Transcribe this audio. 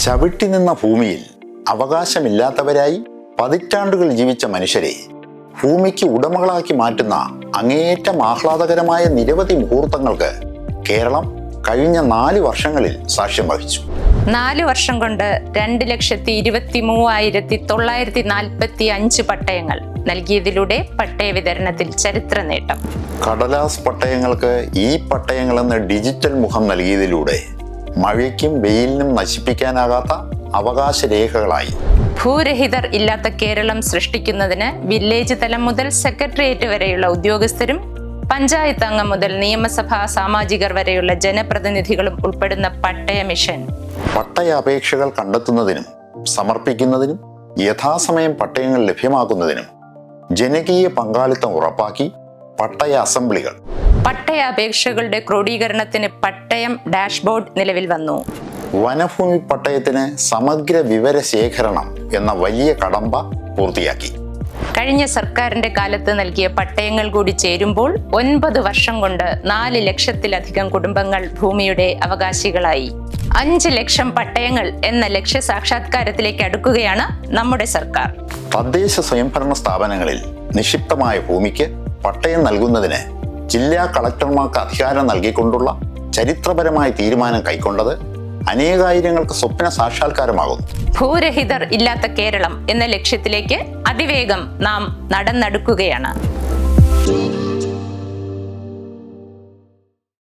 ചവിട്ടി നിന്ന ഭൂമിയിൽ അവകാശമില്ലാത്തവരായി പതിറ്റാണ്ടുകൾ ജീവിച്ച മനുഷ്യരെ ഭൂമിക്ക് ഉടമകളാക്കി മാറ്റുന്ന അങ്ങേയറ്റം ആഹ്ലാദകരമായ നിരവധി മുഹൂർത്തങ്ങൾക്ക് കേരളം കഴിഞ്ഞ 4 വർഷങ്ങളിൽ സാക്ഷ്യം വഹിച്ചു. 4 വർഷം കൊണ്ട് 2,23,945 പട്ടയങ്ങൾ നൽകിയതിലൂടെ പട്ടയ വിതരണത്തിൽ ചരിത്ര നേട്ടം. കടലാസ് പട്ടയങ്ങൾക്ക് ഈ പട്ടയങ്ങളെന്ന് ഡിജിറ്റൽ മുഖം നൽകിയതിലൂടെ മഴയ്ക്കും വെയിലിനും നശിപ്പിക്കാനാകാത്ത അവകാശ രേഖകളായി. ഭൂരഹിതർ ഇല്ലാത്ത കേരളം സൃഷ്ടിക്കുന്നതിന് വില്ലേജ് തലം മുതൽ സെക്രട്ടേറിയറ്റ് വരെയുള്ള ഉദ്യോഗസ്ഥരും പഞ്ചായത്ത് അംഗം മുതൽ നിയമസഭാ സാമാജികർ വരെയുള്ള ജനപ്രതിനിധികളും ഉൾപ്പെടുന്ന പട്ടയ മിഷൻ. പട്ടയ അപേക്ഷകൾ കണ്ടെത്തുന്നതിനും സമർപ്പിക്കുന്നതിനും യഥാസമയം പട്ടയങ്ങൾ ലഭ്യമാക്കുന്നതിനും ജനകീയ പങ്കാളിത്തം ഉറപ്പാക്കി പട്ടയ അസംബ്ലികൾ. പട്ടയ അപേക്ഷകളുടെ ക്രോഡീകരണത്തിന് പട്ടയം ഡാഷ്ബോർഡ് നിലവിൽ വന്നു. വനഭൂമി പട്ടയത്തിന് സമഗ്ര വിവര ശേഖരണം എന്ന വലിയ കടമ്പ പൂർത്തിയാക്കി. കഴിഞ്ഞ സർക്കാരിന്റെ കാലത്ത് നൽകിയ പട്ടയങ്ങൾ കൂടി ചേരുമ്പോൾ 9 വർഷം കൊണ്ട് 4 ലക്ഷത്തിലധികം കുടുംബങ്ങൾ ഭൂമിയുടെ അവകാശികളായി. 5 ലക്ഷം പട്ടയങ്ങൾ എന്ന ലക്ഷ്യ സാക്ഷാത്കാരത്തിലേക്ക് അടുക്കുകയാണ് നമ്മുടെ സർക്കാർ. തദ്ദേശ സ്വയംഭരണ സ്ഥാപനങ്ങളിൽ നിക്ഷിപ്തമായ ഭൂമിക്ക് പട്ടയം നൽകുന്നതിന് ജില്ലാ കളക്ടർമാർക്ക് അധികാരം നൽകിക്കൊണ്ടുള്ള ചരിത്രപരമായ തീരുമാനം കൈക്കൊണ്ടത് അനേകായിരങ്ങൾക്ക് സ്വപ്ന സാക്ഷാത്കാരമാകും. ഭൂരഹിതർ ഇല്ലാത്ത കേരളം എന്ന ലക്ഷ്യത്തിലേക്ക് അതിവേഗം നാം നടന്നെടുക്കുകയാണ്.